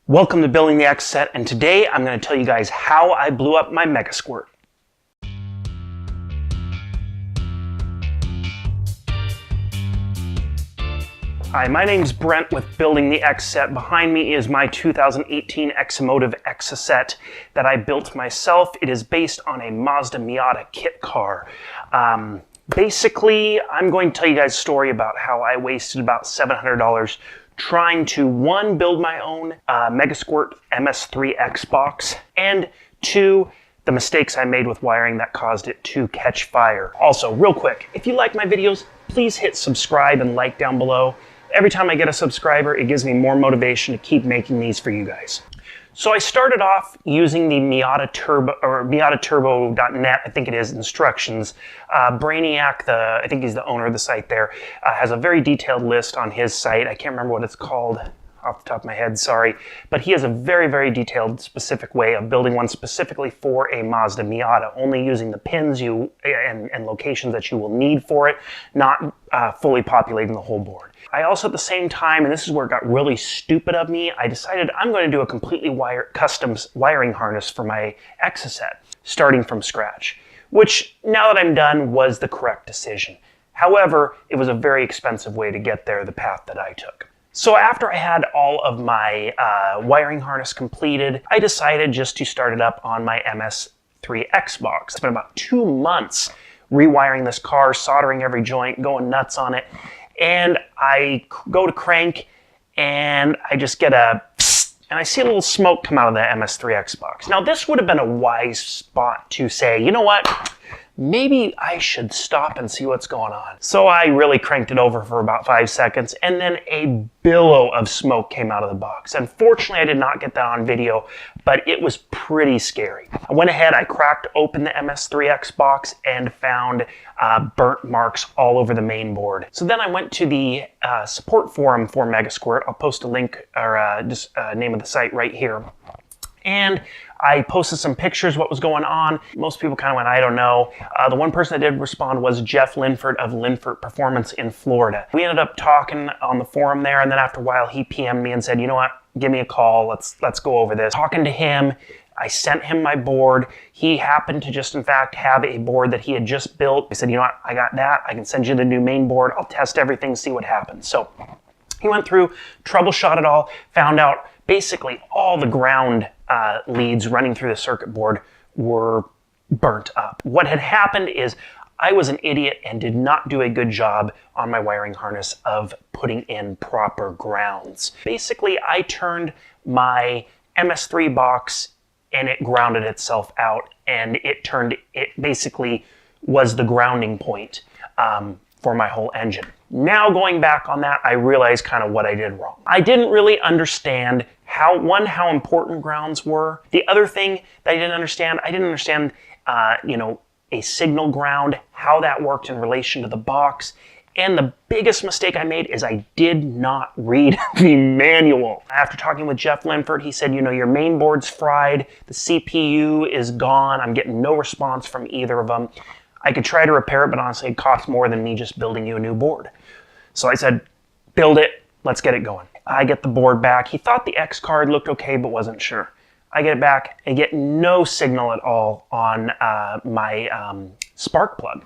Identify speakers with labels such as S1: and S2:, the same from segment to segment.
S1: Welcome to Building the X set, and today I'm going to tell you guys how I blew up my Megasquirt. Hi, my name's Brent with Building the X set. Behind me is my 2018 X-Emotive X set that I built myself. It is based on a Mazda Miata kit car. Basically, I'm going to tell you guys a story about how I wasted about $700 trying to, one, build my own Megasquirt Ms3x box, and two, the mistakes I made with wiring that caused it to catch fire. Also, real quick, if you like my videos, please hit subscribe and like down below. Every time I get a subscriber, it gives me more motivation to keep making these for you guys. So I started off using the Miata Turbo, or MiataTurbo.net, I think it is, instructions. Brainiac, I think he's the owner of the site there, has a very detailed list on his site. I can't remember what it's called off the top of my head, sorry. But he has a very, very detailed, specific way of building one specifically for a Mazda Miata, only using the pins and locations that you will need for it, not fully populating the whole board. I also, at the same time, and this is where it got really stupid of me, I decided I'm going to do a completely custom wiring harness for my X set, starting from scratch, which, now that I'm done, was the correct decision. However, it was a very expensive way to get there, the path that I took. So after I had all of my wiring harness completed, I decided just to start it up on my Ms3x box. It's been about 2 months rewiring this car, soldering every joint, going nuts on it. And I go to crank, and I just get a psst, and I see a little smoke come out of the Ms3x box. Now, this would have been a wise spot to say, you know what? Maybe I should stop and see what's going on. So I really cranked it over for about 5 seconds, and then a billow of smoke came out of the box. Unfortunately, I did not get that on video, but it was pretty scary. I went ahead, I cracked open the Ms3x box and found burnt marks all over the main board. So then I went to the support forum for Megasquirt. I'll post a link, or just name of the site right here. And I posted some pictures, what was going on. Most people kind of went, I don't know. The one person that did respond was Jeff Linfert of Linfert Performance in Florida. We ended up talking on the forum there, and then after a while he PM'd me and said, you know what, give me a call, let's go over this. Talking to him, I sent him my board. He happened to just, in fact, have a board that he had just built. I said, you know what, I got that. I can send you the new main board. I'll test everything, see what happens. So he went through, troubleshot it all, found out basically all the ground leads running through the circuit board were burnt up. What had happened is I was an idiot and did not do a good job on my wiring harness of putting in proper grounds. Basically, I turned my MS3 box and it grounded itself out, and it basically was the grounding point for my whole engine. Now going back on that, I realized kind of what I did wrong. I didn't really understand how important grounds were. The other thing that I didn't understand, a signal ground, how that worked in relation to the box. And the biggest mistake I made is I did not read the manual. After talking with Jeff Linfert, he said, your main board's fried, the CPU is gone, I'm getting no response from either of them. I could try to repair it, but honestly, it costs more than me just building you a new board. So I said, build it, let's get it going. I get the board back. He thought the X card looked okay, but wasn't sure. I get it back, I get no signal at all on my spark plug.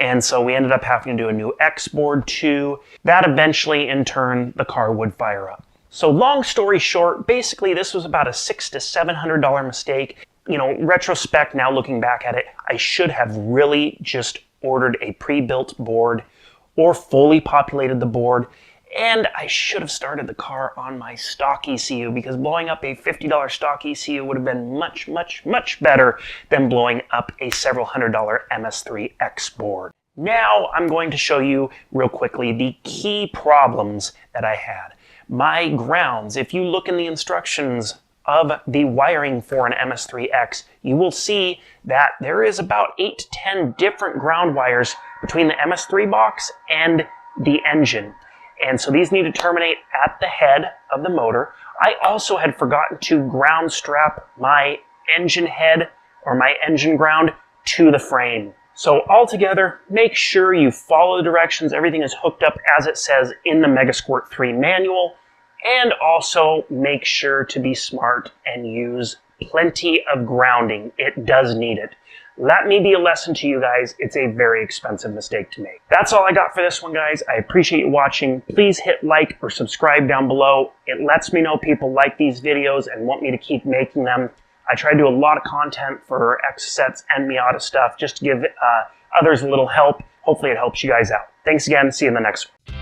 S1: And so we ended up having to do a new X board too. That eventually, in turn, the car would fire up. So long story short, basically this was about a $600 to $700 mistake. Retrospect, now looking back at it, I should have really just ordered a pre-built board or fully populated the board, and I should have started the car on my stock ECU, because blowing up a $50 stock ECU would have been much, much, much better than blowing up a several $100 MS3X board. Now I'm going to show you real quickly the key problems that I had. My grounds, if you look in the instructions of the wiring for an Ms3X, you will see that there is about 8 to 10 different ground wires between the MS3 box and the engine. And so these need to terminate at the head of the motor. I also had forgotten to ground strap my engine head, or my engine ground, to the frame. So altogether, make sure you follow the directions, everything is hooked up as it says in the Megasquirt 3 manual, And also make sure to be smart and use plenty of grounding. It does need it. Let me be a lesson to you guys. It's a very expensive mistake to make. That's all I got for this one, guys. I appreciate you watching. Please hit like or subscribe down below. It lets me know people like these videos and want me to keep making them. I try to do a lot of content for Exocets and Miata stuff just to give others a little help. Hopefully it helps you guys out. Thanks again. See you in the next one.